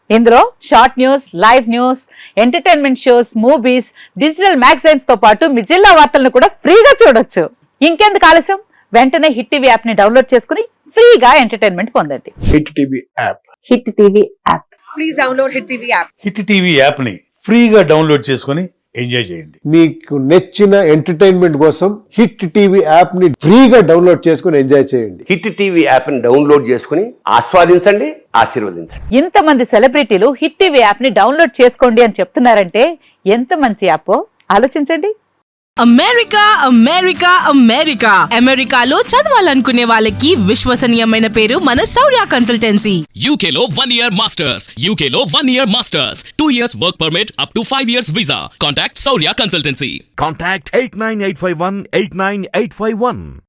ఇందులో short news, live news, entertainment shows, movies, digital magazines తో పాటు మీ జిల్లా వార్తలను కూడా ఫ్రీగా చూడొచ్చు. ఇంకెందుకు ఆలస్యం, వెంటనే హిట్ టీవీ యాప్ ని డౌన్లోడ్ చేసుకుని ఫ్రీగా ఎంటర్టైన్మెంట్ పొందండి. Hit TV app. Hit TV app. Please download hit TV app. Hit TV app ని ఫ్రీగా డౌన్లోడ్ చేసుకుని ఎంజాయ్ చేయండి. మీకు నచ్చిన ఎంటర్టైన్మెంట్ కోసం హిట్ టీవీ యాప్ ని ఫ్రీగా డౌన్లోడ్ చేసుకుని ఎంజాయ్ చేయండి. హిట్ టీవీ యాప్ ని డౌన్లోడ్ చేసుకుని ఆస్వాదించండి, ఆశీర్వదించండి. ఇంతమంది సెలబ్రిటీలు హిట్ టీవీ యాప్ ని డౌన్లోడ్ చేసుకోండి అని చెప్తున్నారంటే ఎంత మంచి యాప్ ఆలోచించండి. అమెరికా అమెరికా అమెరికా అమెరికాలో చదవాలనుకునే వాళ్ళకి విశ్వసనీయమైన పేరు మన శౌర్య కన్సల్టెన్సీ. UK లో 1 year masters, UK లో 1 year masters, 2 years work permit up to 5 years visa. Contact Saurya Consultancy. Contact 89851 89851.